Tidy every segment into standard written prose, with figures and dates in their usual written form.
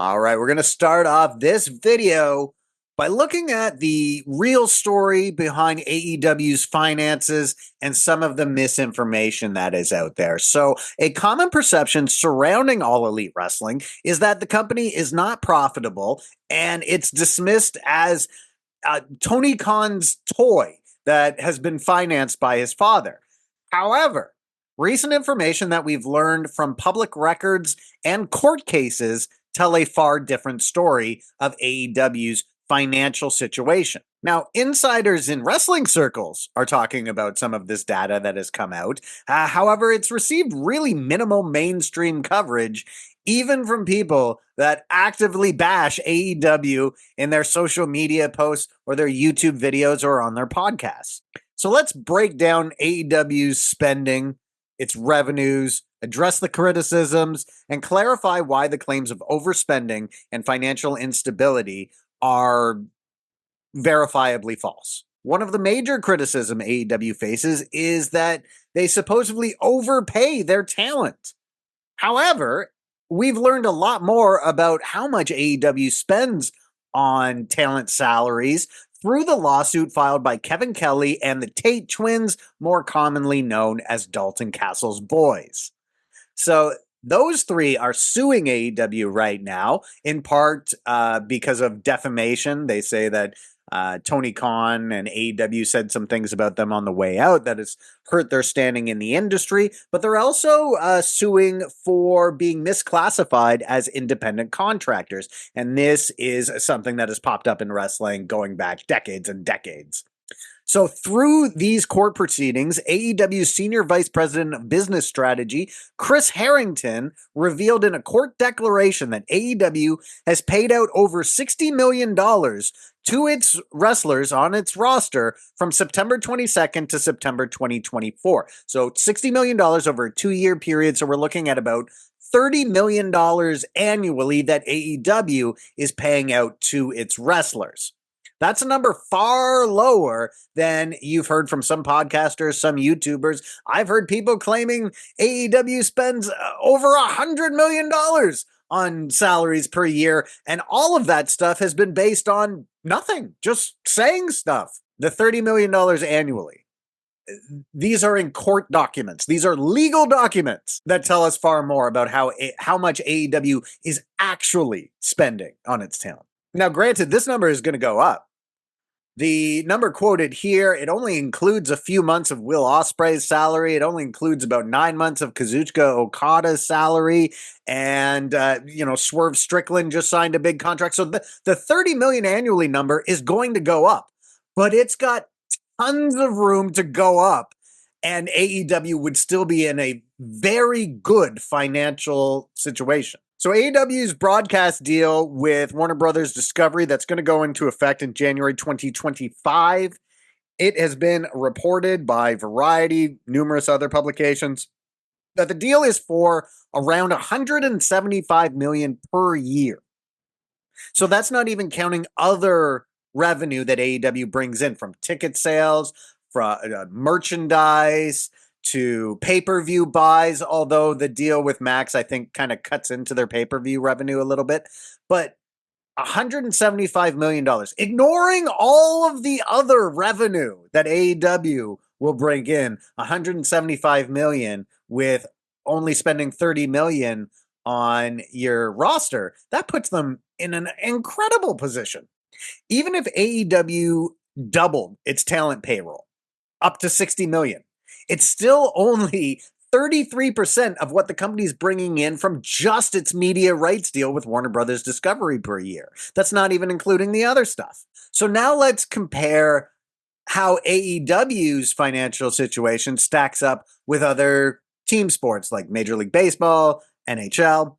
All right, we're going to start off this video by looking at the real story behind AEW's finances and some of the misinformation that is out there. So, a common perception surrounding All Elite Wrestling is that the company is not profitable and it's dismissed as Tony Khan's toy that has been financed by his father. However, recent information that we've learned from public records and court cases tell a far different story of AEW's financial situation. Now, insiders in wrestling circles are talking about some of this data that has come out. However, it's received really minimal mainstream coverage, even from people that actively bash AEW in their social media posts or their YouTube videos or on their podcasts. So let's break down AEW's spending, its revenues, address the criticisms, and clarify why the claims of overspending and financial instability are verifiably false. One of the major criticism AEW faces is that they supposedly overpay their talent. However, we've learned a lot more about how much AEW spends on talent salaries through the lawsuit filed by Kevin Kelly and the Tate twins, more commonly known as Dalton Castle's boys. So those three are suing AEW right now, in part because of defamation. They say that Tony Khan and AEW said some things about them on the way out that has hurt their standing in the industry, but they're also suing for being misclassified as independent contractors. And this is something that has popped up in wrestling going back decades and decades. So through these court proceedings, AEW's Senior Vice President of Business Strategy, Chris Harrington, revealed in a court declaration that AEW has paid out over $60 million to its wrestlers on its roster from September 22nd to September 2024. So $60 million over a 2-year period. So we're looking at about $30 million annually that AEW is paying out to its wrestlers. That's a number far lower than you've heard from some podcasters, some YouTubers. I've heard people claiming AEW spends over $100 million on salaries per year, and all of that stuff has been based on nothing, just saying stuff. The $30 million annually. These are in court documents. These are legal documents that tell us far more about how much AEW is actually spending on its talent. Now, granted, this number is going to go up. The number quoted here, it only includes a few months of Will Ospreay's salary. It only includes about 9 months of Kazuchika Okada's salary. And, Swerve Strickland just signed a big contract. So the $30 million annually number is going to go up. But it's got tons of room to go up. And AEW would still be in a very good financial situation. So AEW's broadcast deal with Warner Brothers Discovery, that's going to go into effect in January 2025. It has been reported by Variety, numerous other publications, that the deal is for around $175 million per year. So that's not even counting other revenue that AEW brings in from ticket sales, from merchandise, to pay-per-view buys, although the deal with Max, I think, kind of cuts into their pay-per-view revenue a little bit. But $175 million, ignoring all of the other revenue that AEW will bring in, $175 million with only spending $30 million on your roster, that puts them in an incredible position. Even if AEW doubled its talent payroll up to $60 million, it's still only 33% of what the company's bringing in from just its media rights deal with Warner Brothers Discovery per year. That's not even including the other stuff. So now let's compare how AEW's financial situation stacks up with other team sports like Major League Baseball, NHL.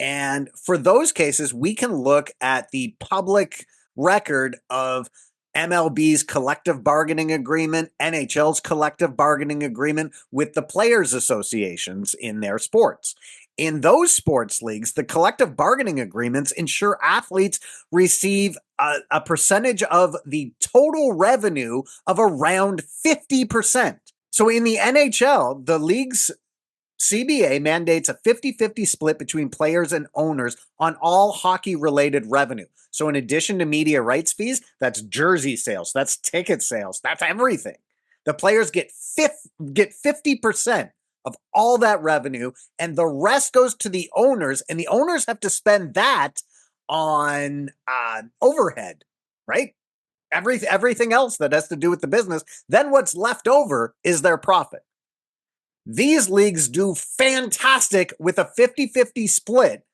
And for those cases, we can look at the public record of MLB's collective bargaining agreement, NHL's collective bargaining agreement with the players' associations in their sports. In those sports leagues, the collective bargaining agreements ensure athletes receive a percentage of the total revenue of around 50%. So in the NHL, the league's CBA mandates a 50-50 split between players and owners on all hockey-related revenue. So in addition to media rights fees, that's jersey sales, that's ticket sales, that's everything. The players get 50% of all that revenue, and the rest goes to the owners, and the owners have to spend that on overhead, right? Everything else that has to do with the business. Then what's left over is their profit. These leagues do fantastic with a 50-50 split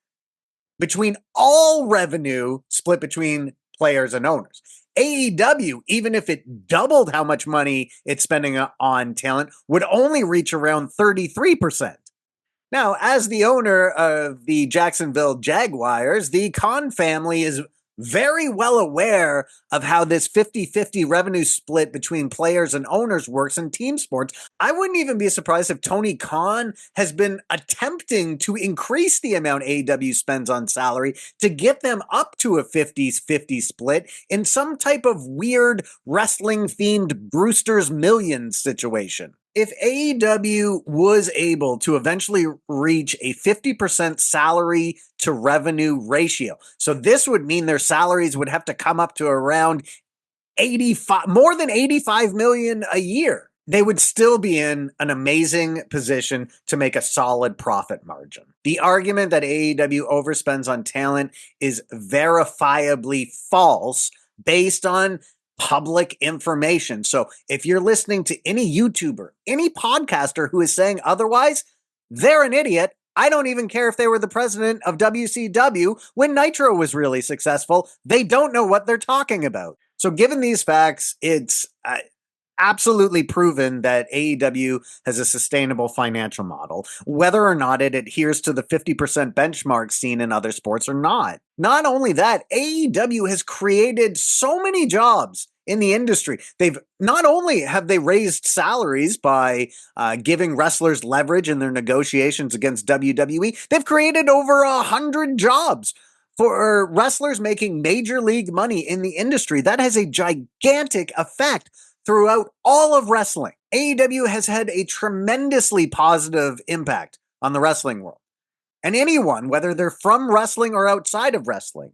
between all revenue split between players and owners. AEW, even if it doubled how much money it's spending on talent, would only reach around 33%. Now, as the owner of the Jacksonville Jaguars, the Khan family is very well aware of how this 50-50 revenue split between players and owners works in team sports. I wouldn't even be surprised if Tony Khan has been attempting to increase the amount AEW spends on salary to get them up to a 50-50 split in some type of weird wrestling-themed Brewster's Millions situation. If AEW was able to eventually reach a 50% salary to revenue ratio, so this would mean their salaries would have to come up to around 85, more than 85 million a year, they would still be in an amazing position to make a solid profit margin. The argument that AEW overspends on talent is verifiably false based on public information. So if you're listening to any YouTuber, any podcaster who is saying otherwise, they're an idiot. I don't even care if they were the president of WCW when Nitro was really successful. They don't know what they're talking about. So given these facts, it's absolutely proven that AEW has a sustainable financial model, whether or not it adheres to the 50% benchmark seen in other sports or not. Not only that, AEW has created so many jobs in the industry. They've not only have they raised salaries by giving wrestlers leverage in their negotiations against WWE, they've created over 100 jobs for wrestlers making major league money in the industry. That has a gigantic effect throughout all of wrestling. AEW has had a tremendously positive impact on the wrestling world. And anyone, whether they're from wrestling or outside of wrestling,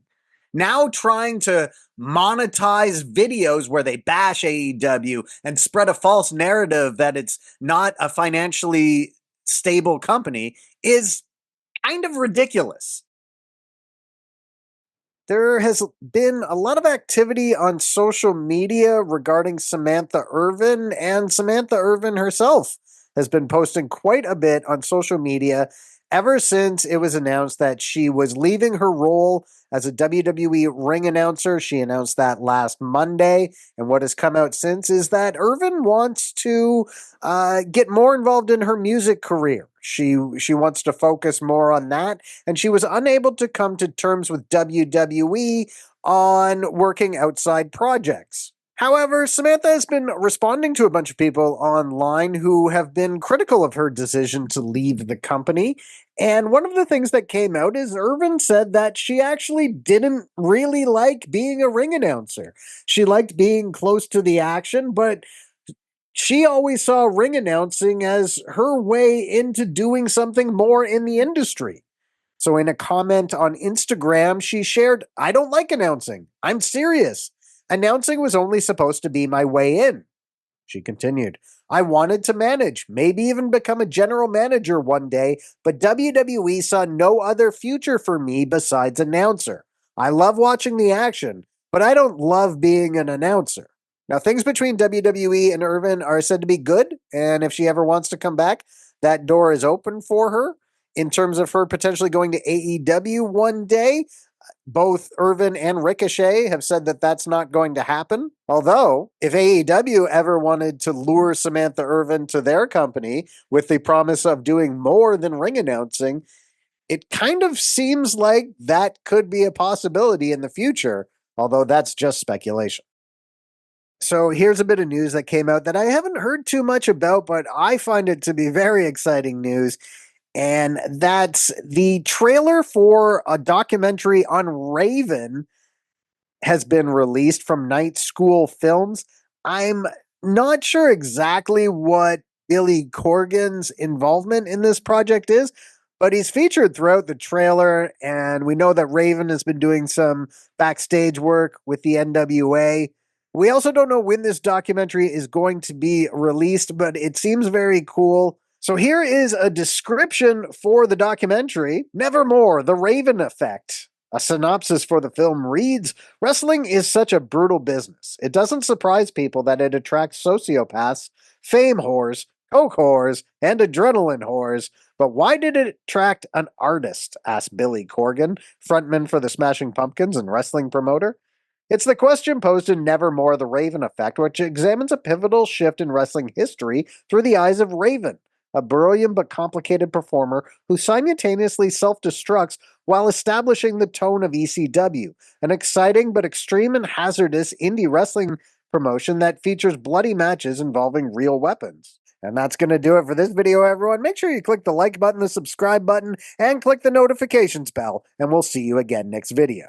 now trying to monetize videos where they bash AEW and spread a false narrative that it's not a financially stable company is kind of ridiculous. There has been a lot of activity on social media regarding Samantha Irvin, and Samantha Irvin herself has been posting quite a bit on social media ever since it was announced that she was leaving her role as a WWE ring announcer. She announced that last Monday, and what has come out since is that Irvin wants to get more involved in her music career. She wants to focus more on that, and she was unable to come to terms with WWE on working outside projects. However, Samantha has been responding to a bunch of people online who have been critical of her decision to leave the company. And one of the things that came out is Irvin said that she actually didn't really like being a ring announcer. She liked being close to the action, but she always saw ring announcing as her way into doing something more in the industry. So in a comment on Instagram, she shared, "I don't like announcing. I'm serious. Announcing was only supposed to be my way in." She continued, "I wanted to manage, maybe even become a general manager one day, but WWE saw no other future for me besides announcer. I love watching the action, but I don't love being an announcer." Now, things between WWE and Irvin are said to be good, and if she ever wants to come back, that door is open for her. In terms of her potentially going to AEW one day, both Irvin and Ricochet have said that that's not going to happen. Although, if AEW ever wanted to lure Samantha Irvin to their company with the promise of doing more than ring announcing, it kind of seems like that could be a possibility in the future, although that's just speculation. So here's a bit of news that came out that I haven't heard too much about, but I find it to be very exciting news. And that's the trailer for a documentary on Raven has been released from Night School Films. I'm not sure exactly what Billy Corgan's involvement in this project is, but he's featured throughout the trailer, and we know that Raven has been doing some backstage work with the NWA. We also don't know when this documentary is going to be released, but it seems very cool. So here is a description for the documentary, Nevermore, The Raven Effect. A synopsis for the film reads, wrestling is such a brutal business. It doesn't surprise people that it attracts sociopaths, fame whores, coke whores, and adrenaline whores. But why did it attract an artist? Asked Billy Corgan, frontman for the Smashing Pumpkins and wrestling promoter. It's the question posed in Nevermore, The Raven Effect, which examines a pivotal shift in wrestling history through the eyes of Raven, a brilliant but complicated performer who simultaneously self destructs while establishing the tone of ECW, an exciting but extreme and hazardous indie wrestling promotion that features bloody matches involving real weapons. And that's going to do it for this video, everyone. Make sure you click the like button, the subscribe button, and click the notifications bell, and we'll see you again next video.